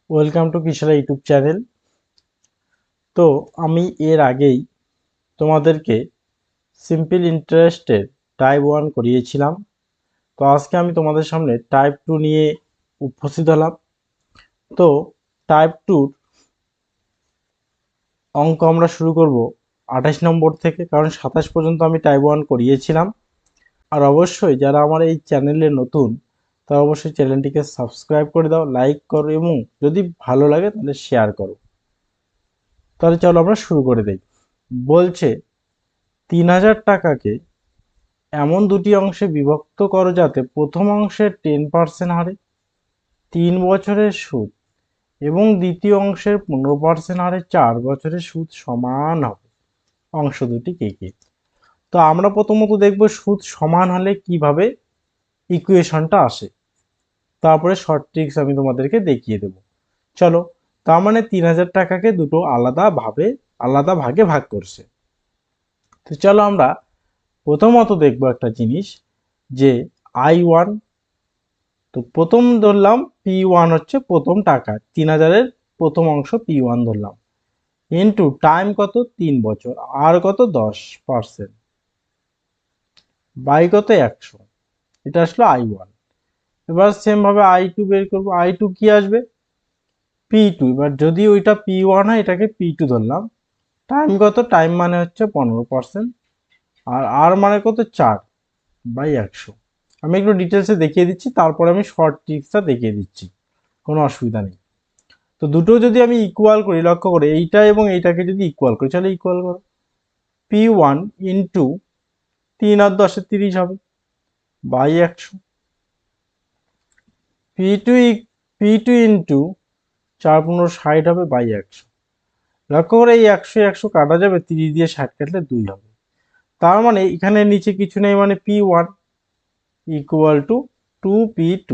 Welcome to Kishora YouTube channel. তো আমি এর আগেই তোমাদেরকে সিম্পল ইন্টারেস্টের টাইপ 1 করিয়েছিলাম। তো আজকে আমি তোমাদের সামনে টাইপ 2 নিয়ে উপস্থিত হলাম। তো টাইপ 2 অঙ্ক আমরা শুরু করব 28 নম্বর থেকে, কারণ 27 পর্যন্ত আমি টাইপ 1 করিয়েছিলাম। আর অবশ্যই যারা আমার এই চ্যানেলে নতুন তারা অবশ্যই চ্যানেলটিকে সাবস্ক্রাইব করে দাও, লাইক করো এবং যদি ভালো লাগে তাহলে শেয়ার করো। তাহলে চলো আমরা শুরু করে দেই। বলছে 3000 টাকাকে এমন দুটি অংশে বিভক্ত করো যাতে প্রথম অংশের 10% হারে 3 বছরের সুদ এবং দ্বিতীয় অংশের 15% হারে 4 বছরের সুদ সমান হবে। অংশ দুটি কে কে? তো আমরা প্রথমত দেখব সুদ সমান হলে কিভাবে ইকুয়েশনটা আসে, তারপরে শর্ট ট্রিক্স আমি তোমাদেরকে দেখিয়ে দেব। চলো, তার মানে 3000 টাকাকে দুটো আলাদা ভাগে ভাগ করছে। তো চলো আমরা প্রথমত দেখব একটা জিনিস, যে I1। তো প্রথম ধরলাম P1 হচ্ছে প্রথম টাকা, 3000-এর প্রথম অংশ P1 ধরলাম, ইন্টু টাইম কত 3 বছর, আর কত 10%, বাই কত 100। এটা আসলো I1। এবার সেম ভাবে I2 বের করবো। I2 কি আসবে P2। এবার যদি ওইটা P1 হয় এটাকে P2 ধরলাম। টাইম কত, টাইম মানে হচ্ছে 15%, আর মানে কত 4/100। আমি একটু ডিটেলসে দেখিয়ে দিচ্ছি, তারপরে আমি শর্ট ট্রিক্সটা দেখিয়ে দিচ্ছি, কোনো অসুবিধা নেই। তো দুটো যদি আমি ইকুয়াল করি, লক্ষ্য করে এইটা এবং এইটাকে যদি ইকুয়াল করি, চলো ইকুয়াল করো। P1 ইন্টু 3 আর 10 30 হবে, বাই 100। P2 P2 ইন্টু 4 15 60 হবে, বাই 100। লক্ষ্য করে এই 100 কাটা যাবে, 30 দিয়ে 60 কাটলে 2 হবে। তার মানে এখানে নিচে কিছু নেই, মানে P1 ইকুয়াল টু 2P2।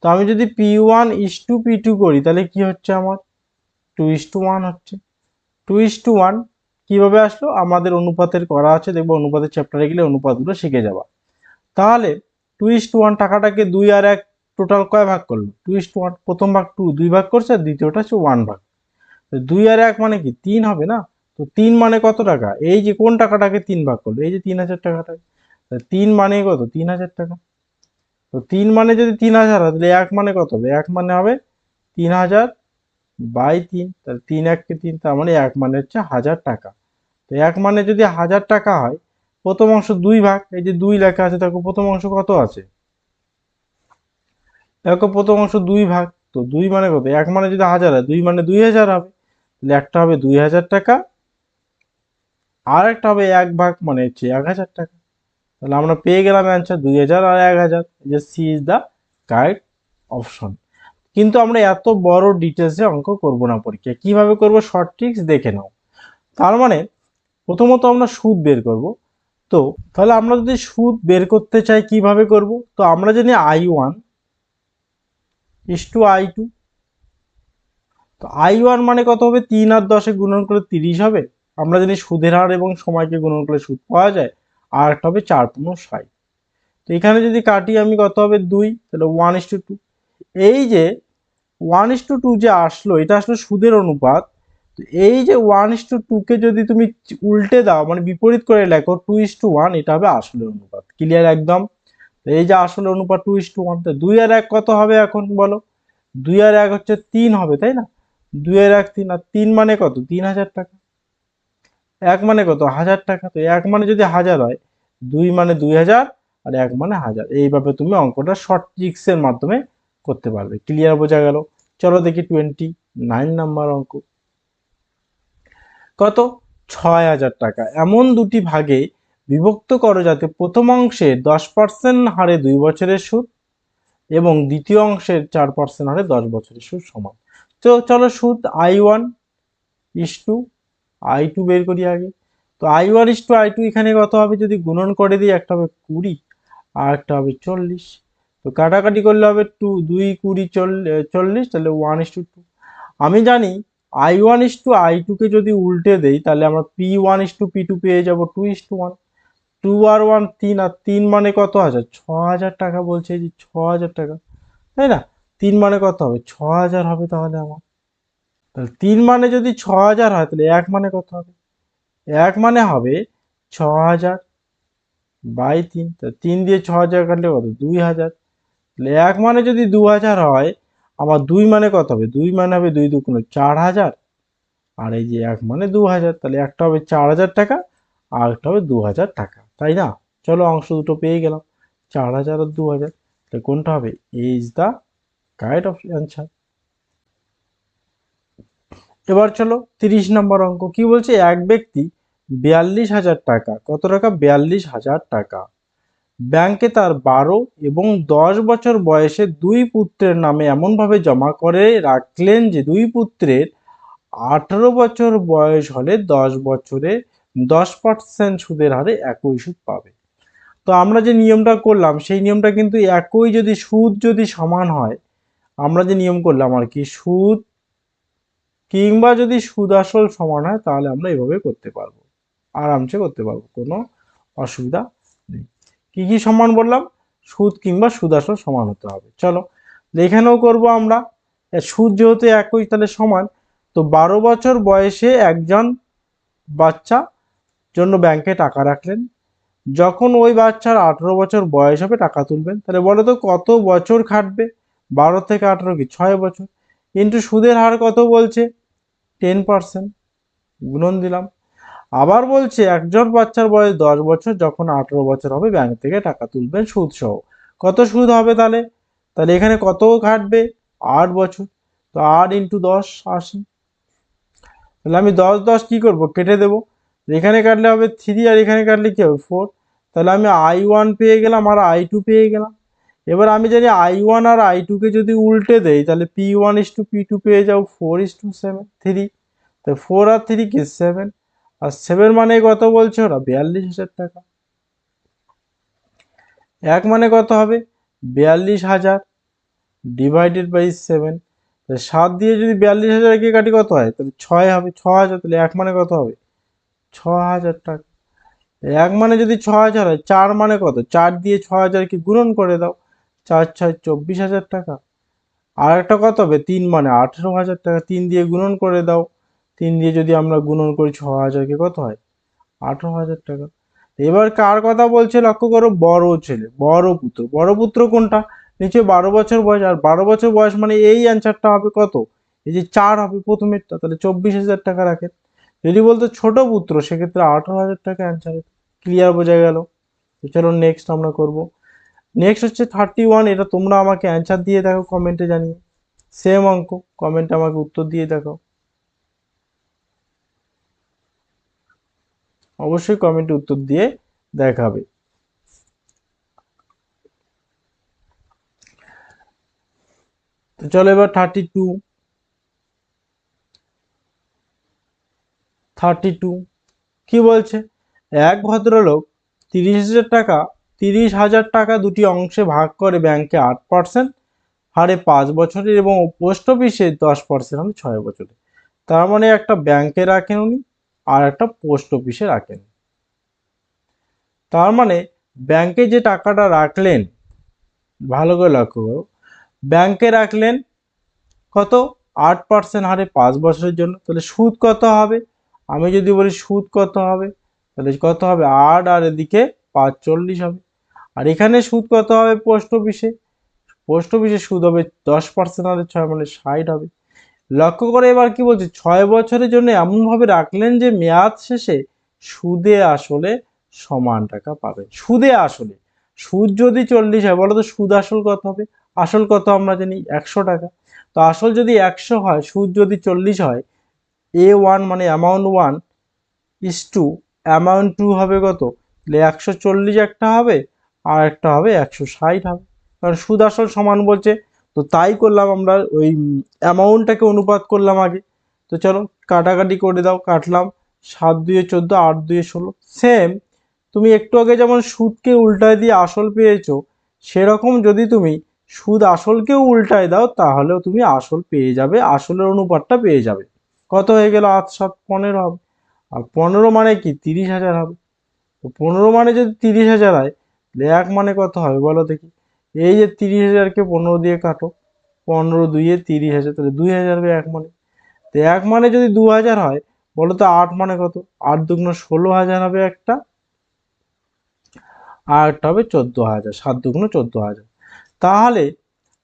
তো আমি যদি P1 ইস টু P2 করি তাহলে কি হচ্ছে, আমার 2:1 হচ্ছে। 2:1 কিভাবে আসলো, আমাদের অনুপাতের করা আছে, দেখবো অনুপাতের চ্যাপ্টারে গেলে অনুপাতগুলো শিখে যাবা। তাহলে 2:1 টাকাটাকে 2 আর 1 টোটাল কয় ভাগ করলো, 2:1। প্রথম ভাগ 2 2 ভাগ করছে, আর দ্বিতীয়টা হচ্ছে 1 ভাগ। 2 আর 1 মানে কি 3 হবে না? তো 3 মানে কত টাকা, এই যে কোন টাকাটাকে 3 ভাগ করলো, এই যে 3000 টাকাটাকে। 3 মানে কত, 3000 টাকা। তো 3 মানে যদি 3000 হয় তাহলে 1 মানে কত হবে, 1 মানে হবে 3000 বাই 3। তাহলে 3 1 3, তার মানে 1 মানে হচ্ছে 1000 টাকা। তো 1 মানে যদি 1000 টাকা হয়, প্রথম অংশ 2 ভাগ, এই যে 2 লেখা আছে, দেখো প্রথম অংশ কত আছে, দেখো প্রথম অংশ 2 ভাগ। তো 2 মানে কত, 1 মানে যদি 1000 হয়, 2 মানে 2000 হবে। তাহলে একটা হবে 2000 টাকা, আর একটা হবে 1 ভাগ, মানে হচ্ছে 1000 টাকা। তাহলে আমরা পেয়ে গেলাম অ্যান্সার 2000 আর 1000, যে C is the correct option. কিন্তু আমরা এত বড় ডিটেলসে অঙ্ক করব না পরীক্ষা, কিভাবে করব শর্ট ট্রিক্স দেখে নাও। তার মানে প্রথমত আমরা সুদ বের করব। তো তাহলে আমরা যদি সুদ বের করতে চাই কিভাবে করব, তো আমরা জানি I1 ইস টু I2। তো I1 মানে কত হবে, 3 আর 10 গুণন করে 30 হবে। আমরা জানি সুদের হার এবং সময়কে গুণন করে সুদ পাওয়া যায়। আর একটা হবে 4 × 60। তো এখানে যদি কাটি আমি, কত হবে 2, তাহলে 1:2। এই যে 1:2 যে আসলো, এটা আসলে সুদের অনুপাত। তো এই যে 1:2 কে যদি তুমি উল্টে দাও, মানে বিপরীত করে লেখো 2:1, এটা হবে আসলের অনুপাত। ক্লিয়ার একদম? এই যে আসলে অনুপাত 2:1। তো 2 আর 1 কত হবে এখন বলো, 2 আর 1 হচ্ছে 3 হবে, তাই না? 2 আর 1 3, আর 3 মানে কত, 3000 টাকা। 1 মানে কত, 1000 টাকা। তো 1 মানে যদি 1000 হয়, 2 মানে 2000, আর 1 মানে 1000। এইভাবে তুমি অঙ্কটা শর্ট ট্রিক্সের মাধ্যমে করতে পারবে। ক্লিয়ার, বোঝা গেল? চলো দেখি 29 নাম্বার অঙ্ক। কত, 6000 টাকা এমন দুটি ভাগে বিভক্ত করো যাতে প্রথম অংশে 10% হারে 2 বছরের সুদ এবং দ্বিতীয় অংশের 4% হারে 10 বছরের সুদ সমান। তো চলো সুদ I1 ইস টু I2 বের করি আগে। তো I1 ইস টু I2 এখানে কত হবে, যদি গুণন করে দিই, একটা হবে 20 আর একটা হবে 40। তো কাটাকাটি করলে হবে 2 2 20 40, তাহলে 1:2। আমি জানি I1 ইস টু I2 কে যদি উল্টে দেই তাহলে আমরা P1 ইস টু P2 পেয়ে যাব 2:1। 2 আর 1 3, আর 3 মানে কত হাজার, 6000 টাকা বলছে, এই যে 6000 টাকা, তাই না? 3 মানে কত হবে? 6000 হবে তাহলে আমার। তাহলে 3 মানে যদি 6000 হয় তাহলে 1 মানে কত হবে? 1 মানে হবে 6000 বাই 3। তা 3 দিয়ে 6000 কাটলে কত? 2000। তাহলে 1 মানে যদি 2000 হয়, আমার 2 মানে কত হবে? 2 মানে হবে 2 দুগুণে 4000, আর এই যে 1 মানে 2000। তাহলে একটা হবে 4000 টাকা আর একটা হবে 2000 টাকা, তাই না? চলো অংশ দুটো পেয়ে গেলাম, 4000 আর 2000। তাহলে কোনটা হবে? এ ইজ দ্য কারেক্ট অ্যান্সার। এবার চলো 30 নম্বর অঙ্ক কি বলছে? এক ব্যক্তি 42,000 টাকা, কত টাকা? 42,000 টাকা ব্যাংকে তার 12 এবং 10 বছর বয়সে দুই পুত্রের নামে এমনভাবে জমা করে রাখলেন যে দুই পুত্রের 18 বছর বয়স হলে 10 বছরে 10% সুদের হারে একই সুদ পাবে। তো আমরা যে নিয়মটা করলাম সেই নিয়মটা কিন্তু একই, যদি সুদ যদি সমান হয়, আমরা যে নিয়ম করলাম আর কি, সুদ কিংবা যদি সুদ আসল সমান হয় তাহলে আমরা এভাবে করতে পারবো, আরামসে করতে পারবো, কোনো অসুবিধা নেই। কি কি সমান বললাম? সুদ কিংবা সুদ আসল সমান হতে হবে। চলো এখানেও করব আমরা। সুদ যেহেতু একই তাহলে সমান, তো 12 বছর বয়সে একজন বাচ্চা জন্য ব্যাংকে টাকা রাখলেন, যখন ওই বাচ্চার 18 বছর বয়স হবে টাকা তুলবেন। তাহলে বলো তো কত বছর খাটবে? 12 থেকে 18 কি 6 বছর, কিন্তু সুদের হার কত বলছে? 10%, গুণন দিলাম। আবার বলছে একজন বাচ্চার বয়স 10 বছর, যখন 18 বছর হবে ব্যাংক থেকে টাকা তুলবেন সুদ সহ। কত সুদ হবে তাহলে? তাহলে এখানে কত খাটবে? 8 বছর। তো 8 × 10 80। তাহলে আমি 10 কি করব? কেটে দেব। এখানে কাটলে হবে 3 আর এখানে কাটলে কি হবে? 4। তাহলে আমি I1 পেয়ে গেলাম আর I2 পেয়ে গেলাম। এবার আমি জানি I1 আর I2 কে যদি উল্টে দেই তাহলে P1:P2 পেয়ে যাও 4:7 3। তো 4 আর 3 কি 7, আর 7 মানে কত বলছে ওরা? 42,000 টাকা। 1 মানে কত হবে? 42,000 ডিভাইডেড বাই 7। 7 দিয়ে যদি 42,000 কে কাটি কত হয়? তাহলে 6 হবে, 6,000। তাহলে 1 মানে কত হবে? 6,000 টাকা। 1 মানে যদি 6,000 হয়, 4 মানে কত? 4 দিয়ে 6,000 কে গুণন করে দাও, 4 6 24,000 টাকা। আর একটা কত হবে? 3 মানে 18,000 টাকা, 3 দিয়ে গুণন করে দাও। 3 দিয়ে যদি আমরা গুণন করি 6,000 কে কত হয়? 18,000 টাকা। এবার কার কথা বলছে লক্ষ্য করো? বড় ছেলে, বড় পুত্র। বড় পুত্র কোনটা? নিচে 12 বছর বয়স, আর 12 বছর বয়স মানে এই অ্যান্সারটা হবে কত? এই যে 4 হবে প্রথমেরটা, তাহলে 24,000 টাকা রাখেন। যদি বলতো ছোট পুত্র সেক্ষেত্রে 18,000 টাকা অ্যান্সার। ক্লিয়ার, বোঝা গেল? তো চলো নেক্সট আমরা করব। নেক্সট হচ্ছে 31। এটা তোমরা আমাকে অ্যান্সার দিয়ে দেখো কমেন্টে জানিয়ে। সেম অঙ্ক, কমেন্টে আমাকে উত্তর দিয়ে দেখো, অবশ্যই কমেন্টে উত্তর দিয়ে দেখাবে। তো চলো এবার 32 কি বলছে? এক ভদ্রলোক 30,000 টাকা 30,000 টাকা দুটি অংশে ভাগ করে ব্যাংকে 8% হারে 5 বছরের এবং পোস্ট অফিসে 10% হারে 6 বছরে। তার মানে একটা ব্যাংকে রাখেন উনি আর একটা পোস্ট অফিসে রাখেন। তার মানে ব্যাংকে যে টাকাটা রাখলেন, ভালো করে লক্ষ্য করো, ব্যাংকে রাখলেন কত? 8% হারে 5 বছরের জন্য। তাহলে সুদ কত হবে? আমি যদি বলি সুদ কত হবে, তাহলে কত হবে? 8 আর এদিকে 5 40 হবে। আর এখানে সুদ কত হবে? পোস্ট অফিসে, পোস্ট অফিসে সুদ হবে 10% হারে 6 মানে 60 হবে। লক্ষ্য করে এবার কি বলছে? 6 বছরের জন্য এমনভাবে রাখলেন যে মেয়াদ শেষে সুদে আসলে সমান টাকা পাবেন। সুদে আসলে, সুদ যদি 40 হয়, বলো তো সুদ আসল কত হবে? আসল কত আমরা জানি? 100 টাকা। তো আসল যদি 100 হয়, সুদ যদি 40 হয়, A1 মানে অ্যামাউন্ট 1 ইস টু অ্যামাউন্ট 2 হবে কত? তাহলে 140 একটা হবে আর একটা হবে 160 হবে, কারণ সুদ আসল সমান বলছে। তো তাই করলাম আমরা, ওই অ্যামাউন্টটাকে অনুপাত করলাম আগে। তো চলো কাটাকাটি করে দাও, কাটলাম। 7 2 14, 8 2 16। সেম তুমি একটু আগে যেমন সুদকে উল্টায় দিয়ে আসল পেয়েছো, সেরকম যদি তুমি সুদ আসলকেও উল্টায় দাও তাহলেও তুমি আসল পেয়ে যাবে, আসলের অনুপাতটা পেয়ে যাবে। কত হয়ে গেল? 8 7 15 হবে। আর 15 মানে কি? 30,000 হবে। তো 15 মানে যদি 30,000 হয়, তাহলে 1 মানে কত হবে বলো দেখি? এই যে 30,000 কে 15 দিয়ে কাটো, 15 2 30,000, তাহলে 2,000 হবে এক মানে। তো এক মানে যদি 2,000 হয়, বলো তো 8 মানে কত? 8 দুগুণ 16,000 হবে একটা, আর একটা হবে 14,000, 7 দুগুণ 14,000। তাহলে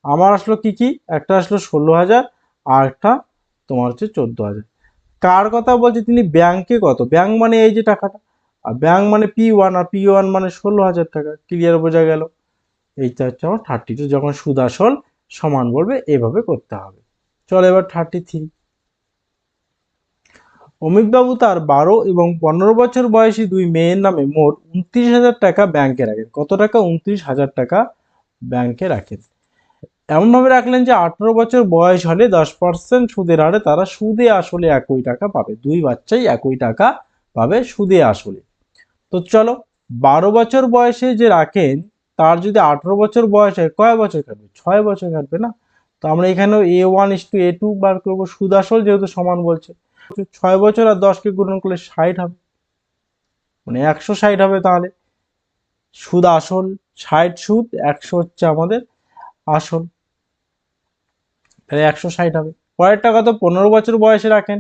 আমার আসলো কি কি, একটা আসলো 16,000, আর একটা তোমার হচ্ছে 14,000। কার কথা বলছে? তিনি ব্যাংকে কত, ব্যাংক মানে এই যে টাকাটা, আর ব্যাংক মানে P1, আর P1 মানে 16,000 টাকা। ক্লিয়ার, বোঝা গেল? এইটা হচ্ছে আমার 32, যখন সুদ আসল সমান বলবে এভাবে করতে হবে। চলো এবার 33। অমিতবাবু তার 12 এবং 15 বছর বয়সী দুই মেয়ের নামে মোট 29,000 টাকা ব্যাংকে রাখেন। কত টাকা? 29,000 টাকা ব্যাংকে রাখেন। এমনভাবে রাখলেন যে 18 বছর বয়স হলে 10% সুদের হারে তারা সুদে আসলে একই টাকা পাবে। দুই বাচ্চাই একই টাকা পাবে সুদে আসলে। তো চলো, 12 বছর বয়সে যে রাখেন, তার যদি 18 বছর বয়স হয়, কয় বছর কাটবে? 6 বছর কাটবে না? তো আমরা এখানেও A1:A2 বার করবো, সুদ আসল যেহেতু সমান বলছে। 6 বছর আর 10কে গুণন করলে 60 হবে, মানে 160 হবে। তাহলে সুদ আসল 60, সুদ 100 হচ্ছে আমাদের আসল, তাহলে 160 হবে। পরেরটা কত? 15 বছর বয়সে রাখেন,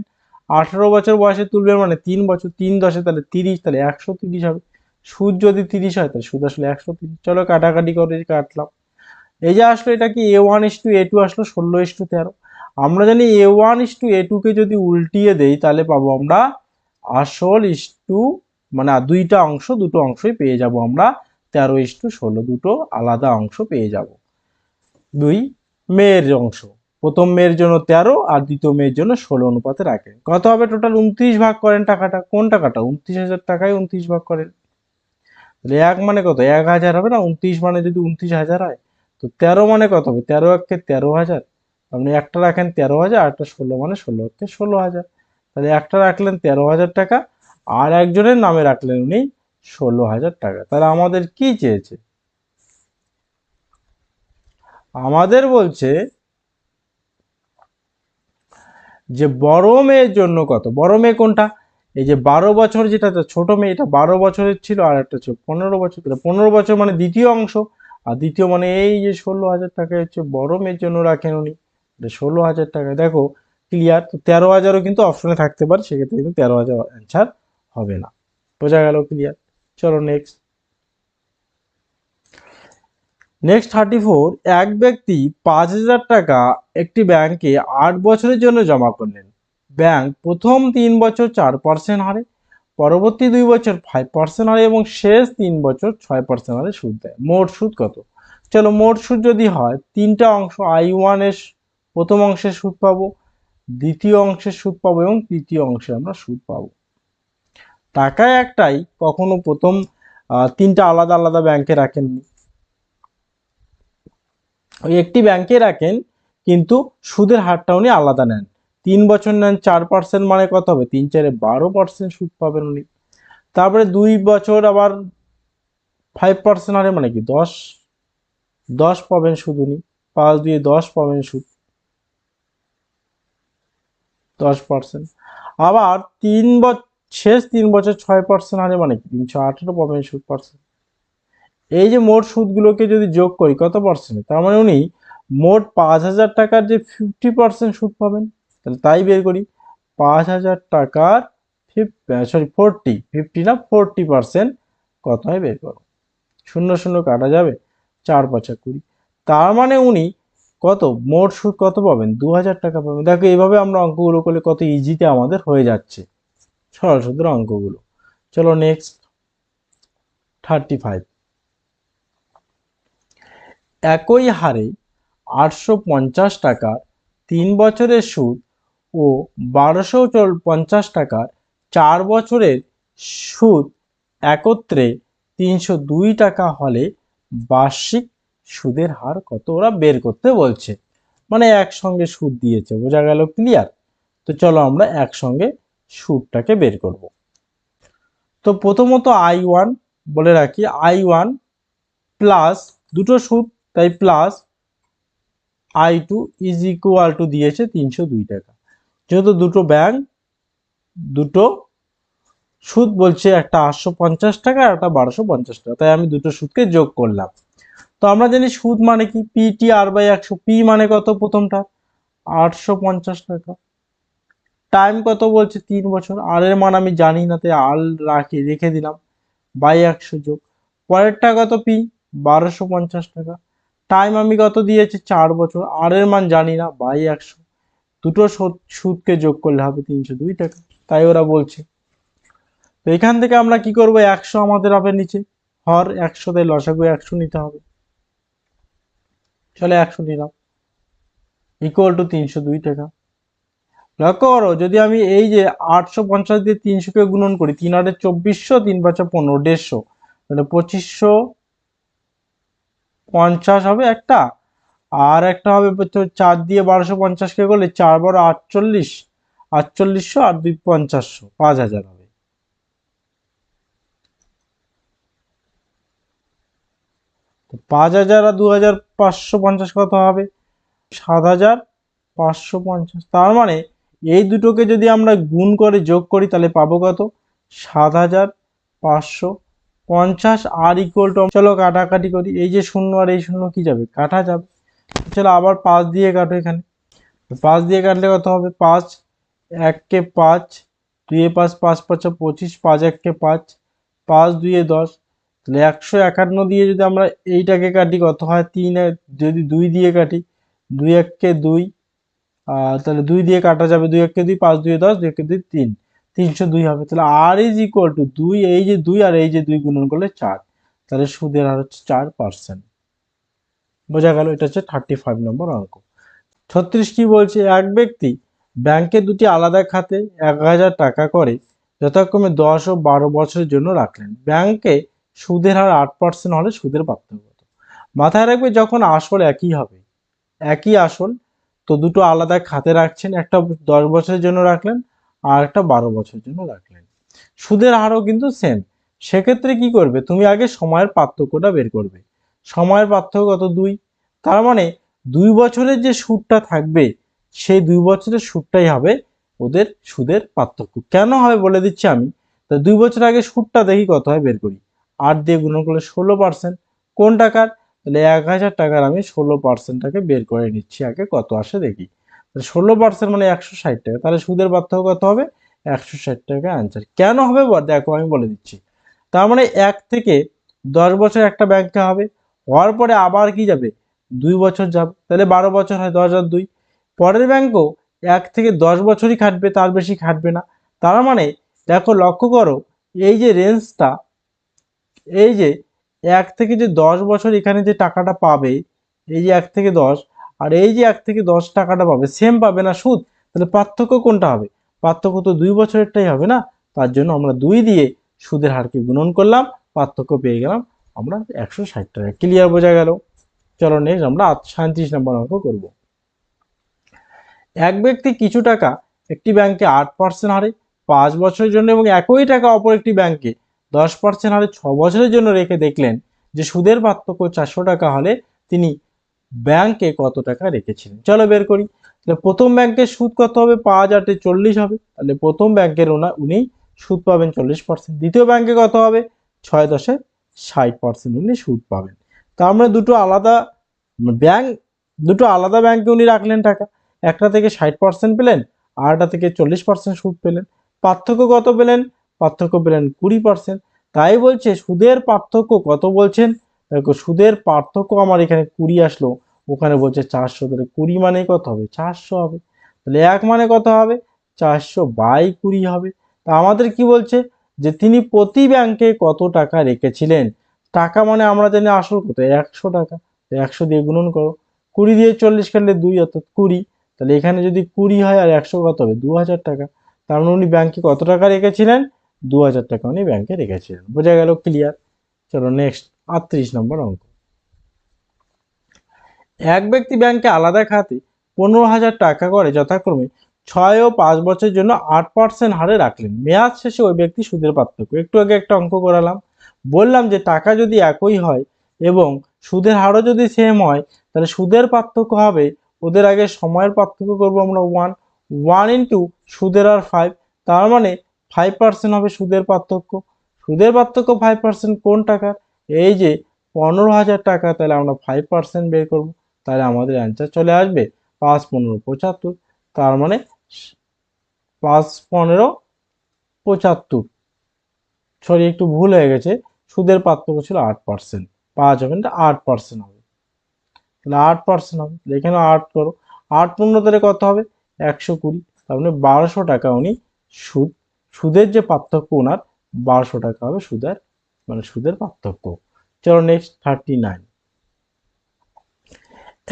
18 বছর বয়সে তুলবেন মানে 3 বছর, 3 10 তাহলে 30, তাহলে 130 হবে। সুদ যদি 30 হয় তাহলে সুদ আসলে 130। চলো কাটাকাটি করে কাটলাম। এই যে আসলো এটা কি A1:A2 আসলো 16:13। আমরা জানি A1:A2 কে যদি উল্টিয়ে দেই তাহলে পাবো আমরা আসল ইস্টু, মানে দুইটা অংশ, দুটো অংশই পেয়ে যাব আমরা 13:16, দুটো আলাদা অংশ পেয়ে যাব। দুই মেয়ের অংশ, প্রথম মেয়ের জন্য 13 আর দ্বিতীয় মেয়ের জন্য 16 অনুপাতে রাখেন। কত হবে টোটাল? 29 ভাগ করেন টাকাটা, কোন টাকাটা? 29,000 টাকায় 29 ভাগ করেন। তাহলে এক মানে কত? 1,000 হবে না? 29 মানে যদি 29,000 হয়, তো 13 মানে কত হবে? 13 একে 13,000। আপনি একটা রাখেন 13,000, আর একটা 16 মানে 16 একে 16,000। তাহলে একটা রাখলেন 13,000 টাকা, আর একজনের নামে রাখলেন উনি 16,000 টাকা। তাহলে আমাদের কি চেয়েছে? আমাদের বলছে যে বড় মেয়ের জন্য কত? বড় মেয়ে কোনটা? এই যে 12 বছর, যেটা ছোট মেয়ে, এটা 12 বছরের ছিল, আর একটা ছিল 15 বছর। 15 বছর মানে দ্বিতীয় অংশ, আর দ্বিতীয় মানে এই যে 16,000 টাকা হচ্ছে বড় মেয়ের জন্য রাখেন উনি, 16,000 টাকা। দেখো ক্লিয়ার? তো 13,000ও কিন্তু অপশনে থাকতে পারে, সেক্ষেত্রে কিন্তু 13,000 অ্যান্সার হবে না। বোঝা গেল? ক্লিয়ার? চলো নেক্সট। নেক্সট 34। এক ব্যক্তি 5,000 টাকা একটি ব্যাংকে 8 বছরের জন্য জমা করলেন। ব্যাংক প্রথম 3 বছর 4% হারে, পরবর্তী 2 বছর 5% হারে এবং শেষ 3 বছর 6% হারে সুদ দেয়। মোট সুদ কত? চলো মোট সুদ যদি হয়, তিনটা অংশ, I1 এর প্রথম অংশের সুদ পাবো, দ্বিতীয় অংশের সুদ পাবো এবং তৃতীয় অংশে আমরা সুদ পাবো। টাকা একটাই, কখনো প্রথম তিনটা আলাদা আলাদা ব্যাংকে রাখেননি, ওই একটি ব্যাংকে রাখেন, কিন্তু সুদের হারটা উনি আলাদা নেন। 3 বছর নেন 4%, মানে কত হবে? 3 4 12% সুদ পাবেন উনি। তারপরে 2 বছর আবার 5% হারে, মানে কি 10 পাবেন সুদ উনি। 5 দিয়ে 10 পাবেন সুদ, 10%। আবার শেষ 3 বছর 6% হারে, মানে কি 318 পাবেন সুদ পার্সেন্ট। এই যে মোট সুদগুলোকে যদি যোগ করি কত পার্সেন্ট, তার মানে উনি মোট 5,000 টাকার যে 50% সুদ পাবেন। তাহলে তাই বের করি, 5,000 টাকার 50 না 40% কত হয় বের করো। শূন্য শূন্য কাটা যাবে, 4 5 20। তার মানে উনি কত মোট সুদ কত পাবেন? 2,000 টাকা পাবেন। দেখো এইভাবে আমরা অঙ্কগুলো করলে কত ইজিতে আমাদের হয়ে যাচ্ছে সরল সুদের অঙ্কগুলো। চলো নেক্সট 35। একই হারে 850 টাকার 3 বছরের সুদ ও 1,250 টাকার 4 বছরের সুদ একত্রে 302 টাকা হলে বার্ষিক সুদের হার কত? ওরা বের করতে বলছে, মানে একসঙ্গে সুদ দিয়েছে। বোঝা গেল? ক্লিয়ার? তো চলো আমরা একসঙ্গে সুদটাকে বের করব। তো প্রথমত I1 বলে রাখি, I1 প্লাস দুটো সুদ, তাই plus I2 is equal two দিয়েছে 302 টাকা। যেহেতু দুটো ব্যাংক, দুটো সুদ বলছে, একটা 850 টাকা আর একটা 1,250 টাকা, তাই আমি দুটো সুদকে যোগ করলাম। তো আমরা জানি সুদ মানে কি, পিটি আর বাই 100। পি মানে কত প্রথমটা, 850 টাকা। টাইম কত বলছে, 3 বছর। আর এর মান আমি জানি না, তাই আর রেখে দিলাম, বাই 100 যোগ পরেরটা কত, পি 1250 টাকা। টাইম আমি কত দিয়েছি, 4 বছর। আর এর মান জানি না, বাই 100। দুটো সুদকে যোগ করলে হবে 302 টাকা, তাই ওরা বলছে। তো এখান থেকে আমরা কি করব, 100 আমাদের হবে নিচে, হর 100 তে লসাগু 100 নিতে হবে। চলে 100 নিলাম, ইকুয়াল টু 302 টাকা। লক্ষ্য করো, যদি আমি এই যে 850 দিয়ে 300 কে গুণন করি, 3 8 2400, 3 5 15, 150, তাহলে 2550 হবে একটা। আর একটা হবে 4 দিয়ে 1250 কে করলে 4 12 48, 4800 আর 2 5500, 5000 হবে। তো 5000 আর 2550 কত হবে, 7550। তার মানে এই দুটোকে যদি আমরা গুণ করে যোগ করি তাহলে পাবো কত, 7550। আর ইকুয়াল টু, চলো কাটাকাটি করি, এই যে শূন্য আর এই শূন্য কি যাবে, কাটা যাবে। চলো আবার 5 দিয়ে কাটো এখানে, 5 দিয়ে কাটলে কত হবে, 5 1 কে 5, 2 এ 5, 5 5 25, 5 1 কে 5, 5 2 এ 10। তাহলে 151 দিয়ে যদি আমরা এইটাকে কাটি কত হয়, 3, যদি 2 দিয়ে কাটি, 2 1 কে 2, তাহলে 2 দিয়ে কাটা যাবে, 2 1 কে 2, 5 2 এ 10, 2 1 কে 2 3, 302 হবে। তাহলে আর ইজ ইকুয়াল টু 2, এই যে 2 আর এই যে 2 গুণন করলে 4, তাহলে সুদের হার হচ্ছে 4%। বোঝা গেল, এটা হচ্ছে 35 নম্বর অঙ্ক। 36 কি বলছে, এক ব্যক্তি ব্যাংকে দুটি আলাদা খাতে 1000 টাকা করে যথাক্রমে 10 ও 12 বছরের জন্য রাখলেন। ব্যাংকে সুদের হার 8% হলে সুদের পার্থক্য কত? মাথায় রাখবে, যখন আসল একই হবে, একই আসল, তো দুটো আলাদা খাতে রাখছেন, একটা 10 বছরের জন্য রাখলেন আর একটা 12 বছরের জন্য রাখলেন, সুদের হারও কিন্তু সেম। সেক্ষেত্রে কি করবে, তুমি আগে সময়ের পার্থক্যটা বের করবে। সময়ের পার্থক্য কত, 2। তার মানে 2 বছরের যে সুদটা থাকবে, সেই 2 বছরের সুদটাই হবে ওদের সুদের পার্থক্য। কেন হবে বলে দিচ্ছি আমি। তো 2 বছর আগে সুদটা দেখি কত হয়, বের করি। 8 দিয়ে গুণ করলে 16%। কোন টাকার, তাহলে 1000 টাকার আমি 16%টাকে বের করে নিচ্ছি, আগে কত আসে দেখি। 16% মানে 160 টাকা, তাহলে সুদের পার্থক্য কত হবে, 160 টাকা অ্যান্সার। কেন হবে দেখো আমি বলে দিচ্ছি। তার মানে 1 থেকে 10 বছর একটা ব্যাংকে হবে, হওয়ার পরে আবার কি যাবে, 2 বছর যাবে, তাহলে 12 বছর হয়, 10 আর 2। পরের ব্যাংকও 1 থেকে 10 বছরই খাটবে, তার বেশি খাটবে না। তার মানে দেখো, লক্ষ্য করো, এই যে রেঞ্জটা, এই যে 1 থেকে যে 10 বছর এখানে যে টাকাটা পাবে, এই যে 1 থেকে 10, আর এই যে 1 থেকে 10 টাকাটা পাবে, সেম পাবে না সুদ। তাহলে পার্থক্য কোনটা হবে, পার্থক্য তো 2 বছরেরটাই হবে না। তার জন্য আমরা 2 দিয়ে সুদের হারকে গুণন করলাম, পার্থক্য পেয়ে গেলাম আমরা 160 টাকা। ক্লিয়ার, বোঝা গেল। চলো নেক্সট আমরা 37 নম্বর অঙ্ক করব। এক ব্যক্তি কিছু টাকা একটি ব্যাংকে 8% হারে 5 বছরের জন্য এবং একই টাকা অপর একটি ব্যাংকে 10% হারে 6 বছরের জন্য রেখে দেখলেন যে সুদের পার্থক্য 400 টাকা হলে তিনি ব্যাংকে কত টাকা রেখেছিলেন। চলো বের করি। তাহলে প্রথম ব্যাংকের সুদ কত হবে, 5 8 এ 40 হবে, তাহলে প্রথম ব্যাংকের উনি সুদ পাবেন 40%। দ্বিতীয় ব্যাংকে কত হবে, 6 10 এ 60% উনি সুদ পাবেন। তা আমরা ব্যাংক দুটো আলাদা ব্যাংকে উনি রাখলেন টাকা, একটা থেকে 60% পেলেন, আরটা থেকে 40% সুদ পেলেন। পার্থক্য কত পেলেন, পার্থক্য পেলেন 20%। তাই বলছে সুদের পার্থক্য কত বলছেন, দেখো সুদের পার্থক্য আমার এখানে 20 আসলো, ওখানে বলছে 400, তাহলে 20 মানে কত হবে, 400 হবে। তাহলে 1 মানে কত হবে, 400 বাই 20 হবে। তা আমাদের কি বলছে, যে তিনি প্রতি ব্যাংকে কত টাকা রেখেছিলেন। টাকা মানে আমরা জানি আসল কত, 100 টাকা। 100 দিয়ে গুণন করো, 20 দিয়ে 40 কাটলে 2, অর্থাৎ 20। তাহলে এখানে যদি 20 হয় আর 100 কত হবে, 2000 টাকা। তার মানে উনি ব্যাংকে কত টাকা রেখেছিলেন, 2000 টাকা উনি ব্যাংকে রেখেছিলেন। বোঝা গেল, ক্লিয়ার। চলো নেক্সট 38 নম্বর অঙ্ক। এক ব্যক্তি ব্যাংকে আলাদা খাতে 15,000 টাকা করে যথাক্রমে 6 ও 5 বছরের জন্য 8% হারে রাখলেন। মেয়াদ শেষে ওই ব্যক্তি সুদের পার্থক্য, একটু আগে একটা অঙ্ক করালাম, বললাম যে টাকা যদি একই হয় এবং সুদের হারও যদি সেম হয়, তাহলে সুদের পার্থক্য হবে, ওদের আগে সময়ের পার্থক্য করবো আমরা 1 ইন্টু সুদের হার 5, তার মানে 5% হবে সুদের পার্থক্য। সুদের পার্থক্য 5% কোন টাকার, এই যে 15,000 টাকা, তাহলে আমরা 5% বের করব, তাহলে আমাদের অ্যান্সার চলে আসবে 5 15 75। তার মানে 5 15 75, সরি একটু ভুল হয়ে গেছে, সুদের পার্থক্য ছিল 8%, 5 হবে না 8% হবে, তাহলে 8% হবে, এখানে 8 করো, 8 15 তাহলে কত হবে 120, তার মানে 1200 টাকা উনি সুদের যে পার্থক্য ওনার 1200 টাকা হবে সুদের, মানে সুদের পার্থক্য। চলো নেক্সট 39।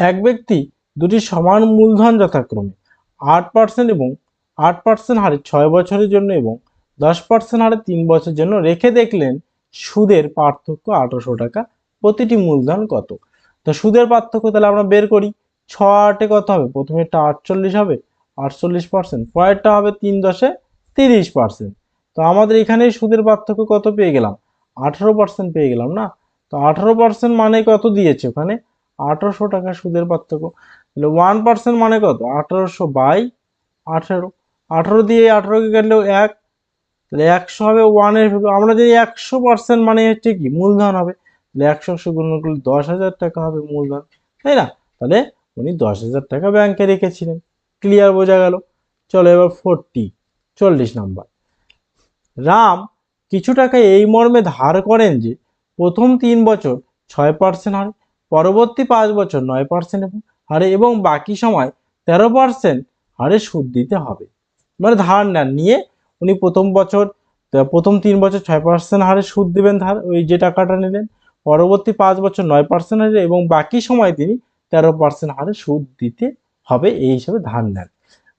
এক ব্যক্তি দুটি সমান মূলধন যথাক্রমে 8% এবং 8% হারে 6 বছরের জন্য এবং 10% হারে 3 বছরের জন্য রেখে দেখলেন সুদের পার্থক্য 1800 টাকা, প্রতিটি মূলধন কত। তো সুদের পার্থক্য তাহলে আমরা বের করি, 6 8 কত হবে, প্রথমেরটা 48 হবে 48%, পরেরটা হবে 3 10 30%। তো আমাদের এখানে সুদের পার্থক্য কত পেয়ে গেলাম, 18% পেয়ে গেলাম না। তো 18% মানে কত দিয়েছে ওখানে, 1800 টাকা সুদের পার্থক্য। তাহলে 1% মানে কত, 1800 বাই 18, 18 দিয়ে 18কে কাটলেও 1, তাহলে 100 হবে 1 এর ভ্যালু। আমরা যদি 100% মানে হচ্ছে কি মূলধন হবে, তাহলে 100 গুণ করলে 10,000 টাকা হবে মূলধন, তাই না। তাহলে উনি 10,000 টাকা ব্যাংকে রেখেছিলেন, ক্লিয়ার, বোঝা গেল। চলো এবার 40 নাম্বার। রাম কিছু টাকা এই মর্মে ধার করেন যে প্রথম 3 বছর 6% হারে, পরবর্তী 5 বছর 9% হারে এবং বাকি সময় 13% হারে সুদ দিতে হবে। মানে ধার নেন, নিয়ে উনি প্রথম 3 বছর 6% হারে সুদ দিবেন, ধার ওই যে টাকাটা নিলেন, পরবর্তী 5 বছর 9% হারে এবং বাকি সময় তিনি 13% হারে সুদ দিতে হবে, এই হিসাবে ধার নেন।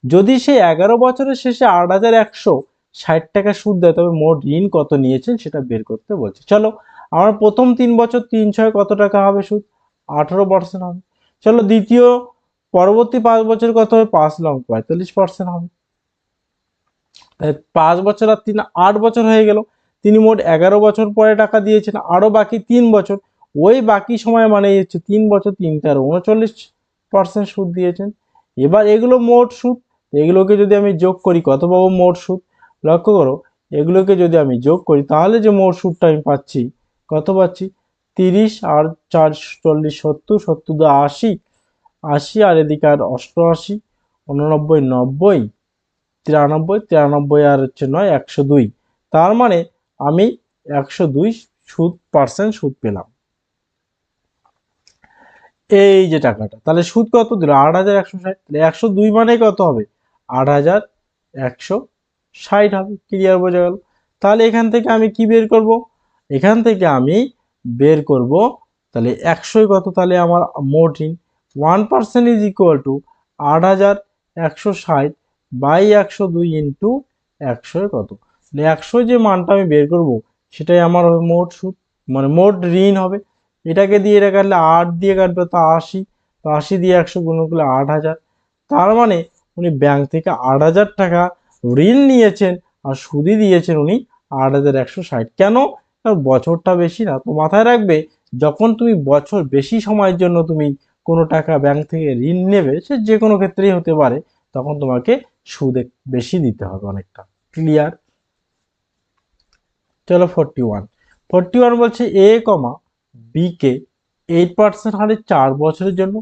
যদি সে 11 বছরের শেষে 8,160 টাকা সুদ দেয়, তবে মোট ঋণ কত নিয়েছেন সেটা বের করতে বলছে। চলো আমরা প্রথম 3 বছর 3 6 কত টাকা হবে সুদ, 18% হবে। চলো পরবর্তী 5 বছর কত হবে, 5 লং 45% হবে। 5 বছর আর 3 8 বছর হয়ে গেল, তিনি মোট 11 বছর পরে টাকা দিয়েছেন, আরো বাকি 3 বছর, ওই বাকি সময় মানে হচ্ছে 3 বছর 3 13 39% সুদ দিয়েছেন। এবার এগুলো মোট সুদ, এগুলোকে যদি আমি যোগ করি কত পাবো মোট সুদ, লক্ষ্য করো, এগুলোকে যদি আমি যোগ করি তাহলে যে মোট সুদটা আমি পাচ্ছি, কত পাচ্ছি, 30 আর 4 40 70 70 দা 80, 80 আর এদিকে আর 88, 89 90, 93 93 আর হচ্ছে 9 102, তার মানে আমি 102 পার্সেন্ট সুদ পেলাম। এই যে টাকাটা, তাহলে সুদ কত দিল, 8,160, তাহলে 102 মানে কত হবে, 8,160 হবে, ক্লিয়ার, বোঝা গেল। তাহলে এখান থেকে আমি কি বের করব, এখান থেকে আমি বের করব তাহলে 100 কত, তাহলে আমার মোট ঋণ 1% is equal to 8,160 by 102 into 100 কত, 100 যে মানটা আমি বের করব সেটাই আমার হবে মোট সুদ, মানে মোট ঋণ হবে। এটাকে দিয়ে এটা কাটলে 8 দিয়ে কাটবে তো 80, তো 80 দিয়ে 100 গুণ করলে 8,000, তার মানে উনি ব্যাংক থেকে 8,000 টাকা ঋণ নিয়েছেন আর সুদই দিয়েছেন উনি 8,160। কেন, বছরটা বেশি না। তো মাথায় রাখবে, যখন তুমি বছর বেশি সময়ের জন্য তুমি কোনো টাকা ব্যাংক থেকে ঋণ নেবে, সে যে কোনো ক্ষেত্রেই হতে পারে, তখন তোমাকে সুদ বেশি দিতে হবে অনেকটা, ক্লিয়ার। চলো 41 বলছে এ কমা বি কে 8% হারে 4 বছরের জন্য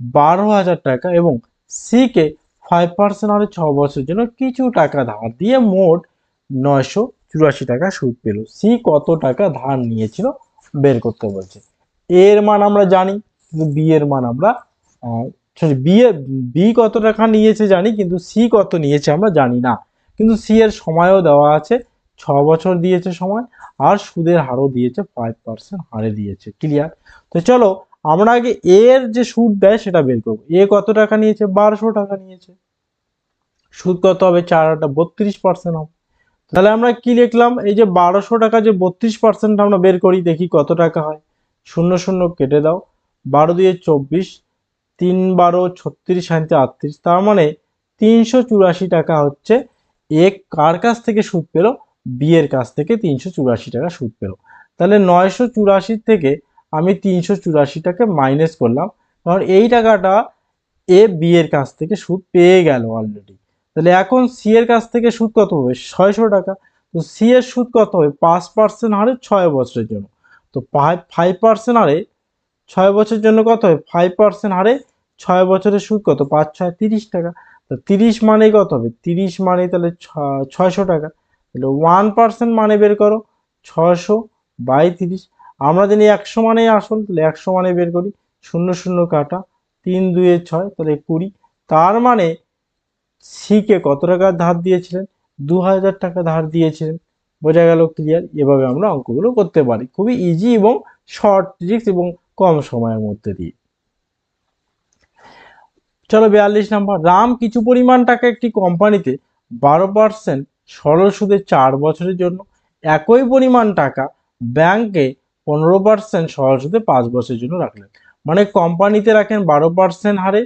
12,000 টাকা এবং সি কে 5% হারে 6 বছরের জন্য কিছু টাকা ধার দিয়ে মোট 984 টাকা সুদ পেল। সি কত টাকা ধার নিয়েছিল বের করতে বলছে। এর মান আমরা জানি, কিন্তু বি এর মান আমরা সরি বি কত টাকা নিয়েছে জানি, কিন্তু সি কত নিয়েছে আমরা জানি না। কিন্তু সি এর সময়ও দেওয়া আছে, 6 বছর দিয়েছে সময়, আর সুদের হারও দিয়েছে 5% হারে দিয়েছে, ক্লিয়ার। তো চলো আমরা আগে এর যে সুদ দেয় সেটা বের করবো। এ কত টাকা নিয়েছে, 1200 টাকা নিয়েছে, সুদ কত হবে, 4 32% হবে। তাহলে আমরা কি লিখলাম, এই যে 1200 টাকা যে 32% আমরা বের করি, দেখি কত টাকা হয়, 0 0 কেটে দাও, 12 দিয়ে 24, 3 12 36 38, তার মানে 384 টাকা হচ্ছে এ কার কাছ থেকে সুদ পেল, বি এর কাছ থেকে 384 টাকা সুদ পেল। তাহলে 984 থেকে আমি 384 টাকে মাইনাস করলাম, কারণ এই টাকাটা এ বি এর কাছ থেকে সুদ পেয়ে গেল অলরেডি। তাহলে এখন সি এর কাছ থেকে সুদ কত হবে, 600 টাকা। তো সি এর সুদ কত হবে, 5% হারে 6 বছরের জন্য, তো 5% হারে 6 বছরের জন্য কত হয়, 5% হারে 6 বছরের সুদ কত, 5 6 30 টাকা। তো 30 মানে কত হবে, 30 মানে তাহলে 600 টাকা। তাহলে 1% মানে বের করো, 600/30। আমরা জানি 100 মানেই আসল, তাহলে 100 মানে বের করি, 0 0 কাটা, 3 2 6, তাহলে 20। তার মানে সিকে কত টাকা ধার দিয়েছিলেন, 2000 টাকা ধার দিয়েছিলেন। বোঝা গেল, ক্লিয়ার? এভাবে আমরা অঙ্কগুলো করতে পারি, খুবই ইজি এবং শর্ট ট্রিক্স এবং কম সময়ের মধ্যে দিয়ে। চলো 42 নাম্বার, রাম কিছু পরিমাণ টাকা একটি কোম্পানিতে 12% সরল সুদে 4 বছরের জন্য, একই পরিমাণ টাকা ব্যাংকে 15% সরল সুদে 5 বছরের জন্য রাখলেন। মানে কোম্পানিতে রাখেন 12% হারে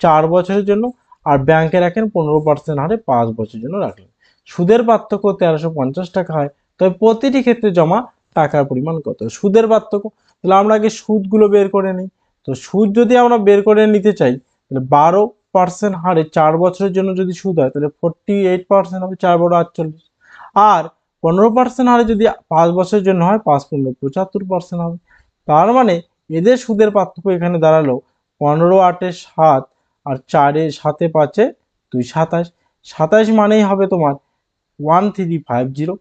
4 বছরের জন্য, আর ব্যাংকে রাখেন 15% হারে 5 বছরের জন্য রাখলেন। সুদের পার্থক্য 1350 টাকা হয়, তবে প্রতিটি ক্ষেত্রে জমা টাকার পরিমাণ কত? সুদের পার্থক্য, তাহলে আমরা আগে সুদগুলো বের করে নিই। তো সুদ যদি আমরা বের করে নিতে চাই, তাহলে 12% হারে 4 বছরের জন্য যদি সুদ হয়, তাহলে 48% হবে, 4 বড় 48। আর 15% হারে যদি 5 বছরের জন্য হয়, 5 15 75% হবে। তার মানে এদের সুদের পার্থক্য এখানে দাঁড়ালো 15 8 7, আর 4 7 5 2 27। 27 মানেই হবে তোমার 1350।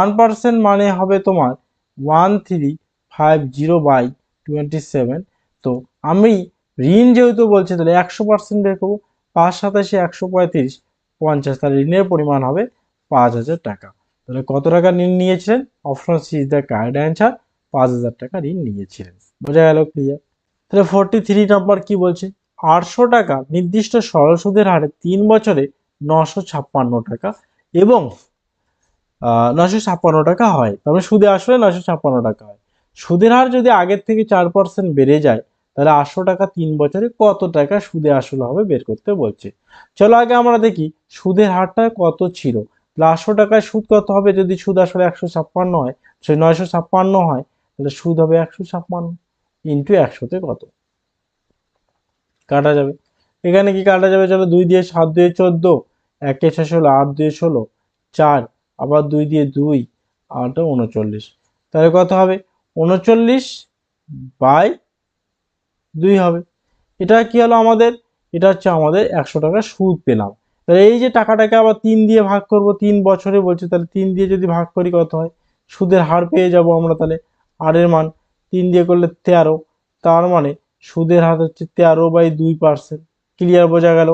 1% মানে হবে তোমার 1350/27। তো আমি ঋণ যেহেতু বলছে, তাহলে 100% বের করবো, 5 27 135 50, তাহলে ঋণের পরিমাণ হবে 5000 টাকা। তাহলে কত টাকা ঋণ নিয়েছিলেন? Option C is the correct answer, 5000 টাকা ঋণ নিয়েছিলেন। বোঝা গেল, ক্লিয়ার? তাহলে 43 নাম্বার কি বলছে, 800 টাকা নির্দিষ্ট সরল সুদের হারে 3 বছরে 956 টাকা এবং 956 টাকা হয়। তবে সুদে আসলে 956 টাকা হয়। সুদের হার যদি আগের থেকে 4% বেড়ে যায়, তাহলে 800 টাকা 3 বছরে কত টাকা সুদে আসল হবে বের করতে বলছে। চলো আগে আমরা দেখি সুদের হারটা কত ছিল। 800 টাকায় সুদ কত হবে, যদি সুদ আসলে 156 হয়, সেই 956 হয়, তাহলে সুদ হবে 156 ইন্টু 100তে কত কাটা যাবে। এখানে কি কাটা যাবে, চলো 2 দিয়ে 7 দিয়ে 14, 1 এ 6 16, 8 দিয়ে 16, 4, আবার 2 দিয়ে 2, 8 39। তাহলে কত হবে, 39/2 হবে। এটা কি হলো আমাদের, এটা হচ্ছে আমাদের 100 টাকা সুদ পেলাম। তাহলে এই যে টাকাটাকে আবার 3 দিয়ে ভাগ করব, 3 বছরে বলছে, তাহলে 3 দিয়ে যদি ভাগ করি কত হয়, সুদের হার পেয়ে যাব আমরা। তাহলে আর এর মান 3 দিয়ে করলে 13, তার মানে সুদের হার হচ্ছে 13/2%। ক্লিয়ার? বোঝা গেল?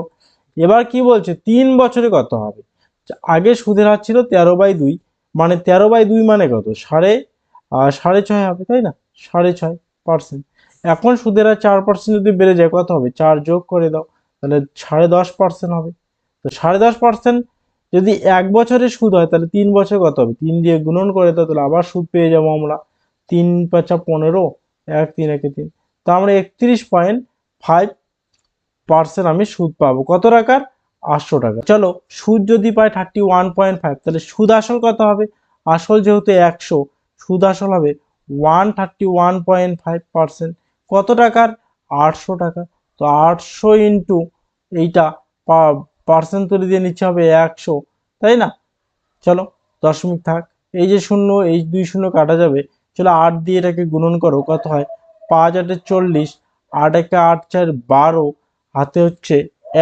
এবার কি বলছে, 3 বছরে কত হবে। আগে সুদের হার ছিল 13/2, মানে 13/2 মানে কত, সাড়ে ছয় হবে, তাই না, 6.5%। এখন সুদের হার 4% যদি বেড়ে যায় কত হবে, 4 যোগ করে দাও, তাহলে 10.5% হবে। তো 10.5% যদি 1 বছরে সুদ হয়, তাহলে 3 বছরে কত হবে, 3 দিয়ে গুণন করে দাও, তাহলে আবার সুদ পেয়ে যাবো আমরা। 3 5 15, 1 3 1 3, তা আমরা 31.5% আমি সুদ পাবো। কত টাকার, 800 টাকা। চলো সুদ যদি পাই 31.5, তাহলে সুদ আসল কত হবে, আসল যেহেতু 100, সুদ আসল হবে 131.5%। কত টাকার, 800 টাকা। তো 800 ইন্টু এইটা পার্সেন্ট তুলে দিয়ে নিচ্ছে হবে 100, তাই না। চলো দশমিক থাক, এই যে শূন্য, এই 2 শূন্য কাটা যাবে। চলো 8 দিয়ে এটাকে গুণন করো, কত হয়, 5 8 40, 8 1 8 4 12, হাতে হচ্ছে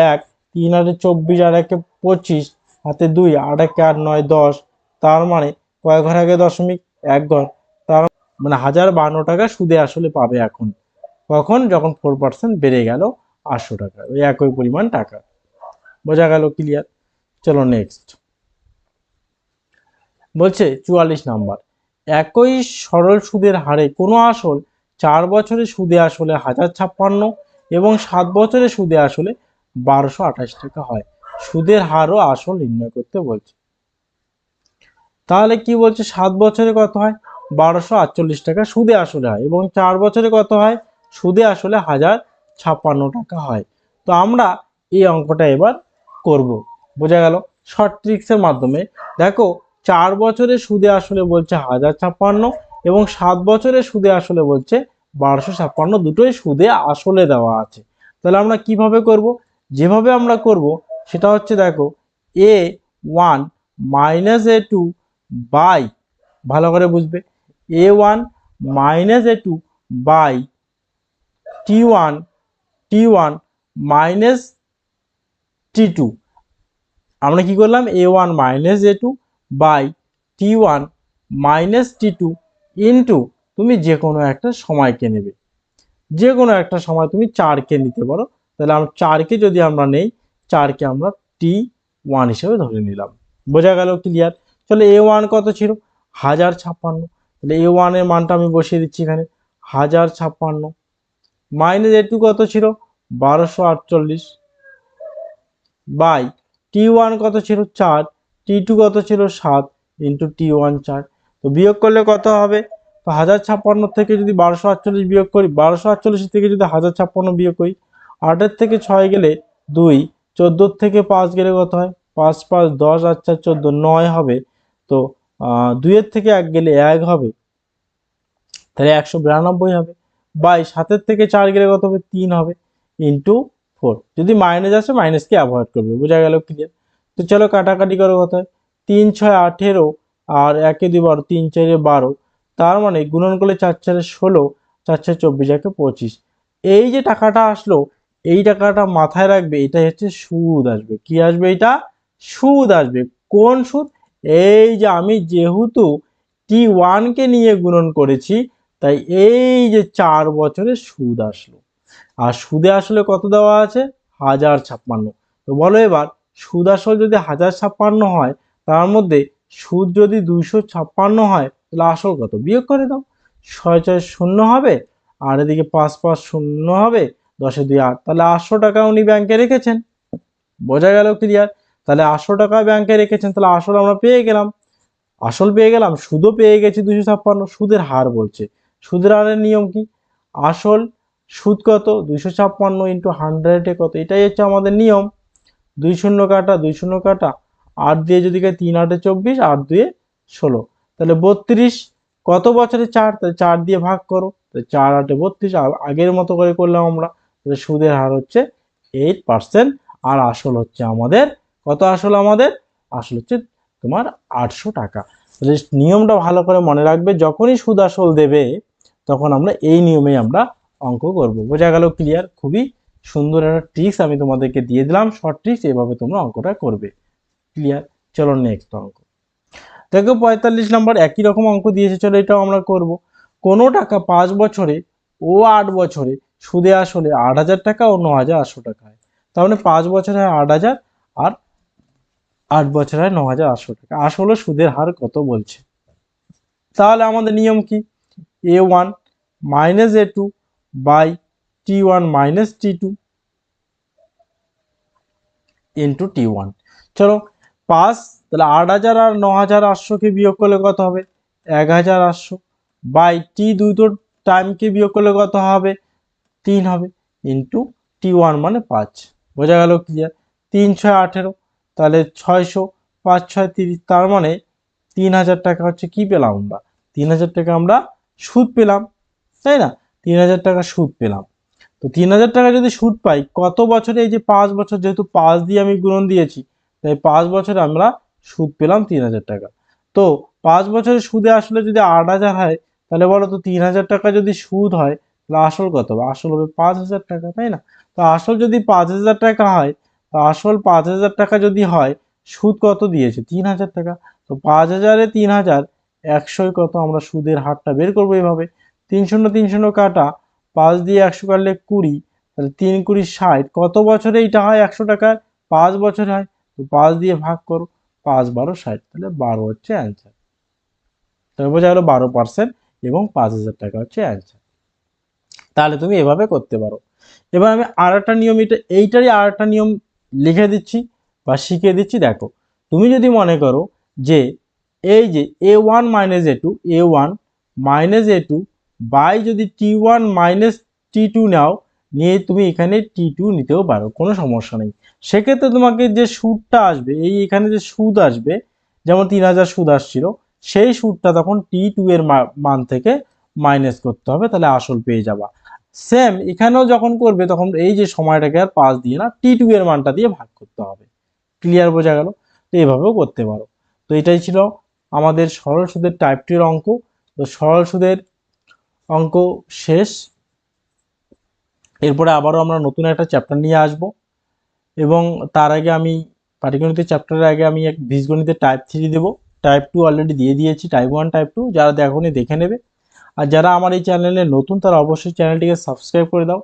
1, 3 8 24, আর 1 25, হাতে 2, 8 1 8 9 10। তার মানে কয় ঘর আগে দশমিক, 1 ঘর। তার মানে 1052 টাকা সুদে আসলে পাবে এখন। কখন, যখন 4% বেড়ে গেল 800 টাকা, ওই একই পরিমাণ টাকা। বোঝা গেল, ক্লিয়ার? চলো নেক্সট বলছে 44 নাম্বার, একই সরল সুদের হারে কোনো আসল 4 বছরে সুদে আসলে 1056 এবং 7 বছরে সুদে আসলে 1228 টাকা হয়। সুদের হার ও আসল নির্ণয় করতে বলছে। তাহলে কি বলছে, 7 বছরে কত হয়, 1248 টাকা সুদে আসলে হয়, এবং 4 বছরে কত হয়, সুদে আসলে 1056 টাকা হয়। তো আমরা এই অঙ্কটা এবার করব। বোঝা গেল, শর্ট ট্রিক্সের মাধ্যমে। দেখো 4 বছরে সুদে আসলে বলছে 1056, এবং 7 বছরে সুদে আসলে বলছে 1256, দুটোই সুদে আসলে দেওয়া আছে। তাহলে আমরা কিভাবে করব, যেভাবে আমরা করব সেটা হচ্ছে, দেখো A1 - A2 বাই, ভালো করে বুঝবে, A1 minus A2 by T1 minus T2। আমরা কি করলাম, A1 minus A2 by T1 minus T2 into তুমি যে কোনো একটা সময়কে নেবে, যে কোনো একটা সময় তুমি 4কে নিতে পারো। তাহলে আমরা 4কে যদি আমরা নেই, 4কে আমরা T1 হিসেবে ধরে নিলাম। বোঝা গেল? ক্লিয়ার? চলো A1 কত ছিল, 1056। তাহলে A1 এর মানটা আমি বসিয়ে দিচ্ছি এখানে, 1056 মাইনাস A2 কত ছিল, 1248 বাই T1 কত ছিল 4, T2 কত ছিল 7 ইন্টু T1 4। তো বিয়োগ করলে কত হবে, তো 1056 থেকে যদি 1248 বিয়োগ করি, 1248 থেকে যদি 1056 বিয়োগ করি, 8-এর থেকে 6 গেলে 2, 14 থেকে 5 গেলে কত হয়, 5 5 10 আর 4 14, 9 হবে। তো 2-এর থেকে 1 গেলে 1 হবে, তাহলে 192 হবে। বাই 7-এর থেকে 4 গেলে কত হবে, 3 হবে ইন্টু 4। যদি মাইনাস আসে মাইনাসকে অ্যাভয়েড করবে। বোঝা গেল? ক্লিয়ার? তো চলো কাটাকাটি করো কত হয়, 3 6 18 আর 1 2 12, 3 4 12, তার মানে গুণন করলে 4 4 16, 4 4 24, 1 25। এই যে টাকাটা আসলো, এই টাকাটা মাথায় রাখবে, এটা হচ্ছে সুদ আসবে। কি আসবে? এটা সুদ আসবে। কোন সুদ? এই যে আমি যেহেতু T1 কে নিয়ে গুণন করেছি, তাই এই যে 4 বছরের সুদ আসলো। আর সুদে আসলে কত দেওয়া আছে, 1056। তো বলো এবার, সুদ আসল যদি 1056 হয়, তার মধ্যে সুদ যদি 256 হয়, তাহলে আসল কত বিয়োগ করে দাও। 6 6 শূন্য হবে, আর এদিকে 5 5 শূন্য হবে, 10 2 8। তাহলে 800 টাকা উনি ব্যাংকে রেখেছেন। বোঝা গেল? ক্লিয়ার? তাহলে 800 টাকা ব্যাংকে রেখেছেন, তাহলে আসল আমরা পেয়ে গেলাম। আসল পেয়ে গেলাম, সুদও পেয়ে গেছি 256। সুদের হার বলছে, সুদের হারের নিয়ম কি, আসল সুদ কত, 256 ইন্টু 100 কত, এটাই হচ্ছে আমাদের নিয়ম। 2 শূন্য কাটা, 2 শূন্য কাটা, 8 দিয়ে যদি 3 8 24, 8 2 16, তাহলে 32। কত বছরে 4, তাহলে 4 দিয়ে ভাগ করো, তাহলে 4 8 32, আগের মতো করে করলাম আমরা। তাহলে সুদের হার হচ্ছে 8%। আর আসল হচ্ছে আমাদের কত, আসল আমাদের আসল হচ্ছে তোমার 800 টাকা। তাহলে নিয়মটা ভালো করে মনে রাখবে, যখনই সুদ আসল দেবে তখন আমরা এই নিয়মেই আমরা অঙ্ক করব। বোঝা গেল? ক্লিয়ার? খুবই সুন্দর একটা ট্রিক্স আমি তোমাদেরকে দিয়ে দিলাম, শর্ট ট্রিক্স, এভাবে তোমরা অঙ্কটা করবে। ক্লিয়ার? চলো নেক্সট অঙ্ক দেখো, 45 নম্বর একই রকম অঙ্ক দিয়েছে, চলো এটাও আমরা করব। কোনো টাকা 5 বছরে ও 8 বছরে সুদে আসলে 8000 টাকা ও 9800 টাকা হয়। তার মানে 5 বছরে হয় 8000 আর 8 বছরে হয় 9800 টাকা। আসলে সুদের হার কত বলছে। তাহলে আমাদের নিয়ম কি, A1 minus A2 by T1 minus T2 into T1। চলো 5, তাহলে 8000 আর 9800 বিয়োগ করলে কত হবে, 1800 বাই দুটো টাইমকে বিয়োগ করলে কত হবে, 3 হবে ইন্টু T1 মানে 5। বোঝা গেল? ক্লিয়ার? 3 6 18, তাহলে 600, 5 6 30, তার মানে 3000 টাকা হচ্ছে কি পেলাম আমরা, 3000 টাকা আমরা সুদ পেলাম, তাই না? 3000 টাকা সুদ পেলাম। তো 3000 টাকা যদি সুদ পাই, কত বছরে, এই যে 5 বছর, যেহেতু 5 দিয়ে আমি গুণন দিয়েছি, তাই 5 বছরে আমরা সুদ পেলাম 3000 টাকা। তো 5 বছরের সুদে আসলে যদি 8000 হয়, তাহলে বলো তো 3000 টাকা যদি সুদ হয়, তাহলে আসল কত হবে, আসল হবে 5000 টাকা, তাই না? তো আসল যদি 5000 টাকা হয়, তো আসল 5000 টাকা যদি হয়, সুদ কত দিয়েছে, 3000 টাকা। তো 5000-এ 3000, 100 কত, আমরা সুদের হারটা বের করবো এইভাবে। 3 শূন্য 3 শূন্য কাটা, 5 দিয়ে 100 কাটলে 20, তাহলে 3 20 60, কত বছরে এইটা হয় 100 টাকার, 5 বছরে হয়। তো 5 দিয়ে ভাগ করো, 5 12 60, তাহলে 12 হচ্ছে অ্যান্সার। তাহলে বোঝা গেল 12% এবং 5000 টাকা হচ্ছে অ্যান্সার। তাহলে তুমি এভাবে করতে পারো। এবার আমি আর একটা নিয়ম, এইটারই আর একটা নিয়ম লিখে দিচ্ছি বা শিখিয়ে দিচ্ছি। দেখো, তুমি যদি মনে করো যে এই যে A1 minus A2, A1 minus A2 by যদি T1 মাইনাস T2 নাও, নিয়ে তুমি এখানে T2 নিতেও পারো, কোনো সমস্যা নেই। সেক্ষেত্রে তোমাকে যে সুদটা আসবে, এই এখানে যে সুদ আসবে, যেমন 3000 সুদ আসছিল, সেই সুদটা তখন T2 এর মান থেকে মাইনাস করতে হবে, তাহলে আসল পেয়ে যাবা। সেম এখানেও যখন করবে, তখন এই যে সময়টাকে আর 5 দিয়ে না, T2 এর মানটা দিয়ে ভাগ করতে হবে। ক্লিয়ার? বোঝা গেল? তো এইভাবেও করতে পারো। তো এটাই ছিল আমাদের সরল সুদের টাইপ 2 এর অঙ্ক। তো সরল সুদের অঙ্ক শেষ। এরপরে আবারও আমরা নতুন একটা চ্যাপ্টার নিয়ে আসব, এবং তার আগে আমি পাটিগণিতের চ্যাপ্টারের আগে আমি এক বীজগণিতের টাইপ 3 দেবো। টাইপ 2 অলরেডি দিয়ে দিয়েছি, টাইপ 1 টাইপ 2 যারা দেখোনি দেখে নেবে। আর যারা আমার এই চ্যানেলে নতুন তারা অবশ্যই চ্যানেলটিকে সাবস্ক্রাইব করে দাও।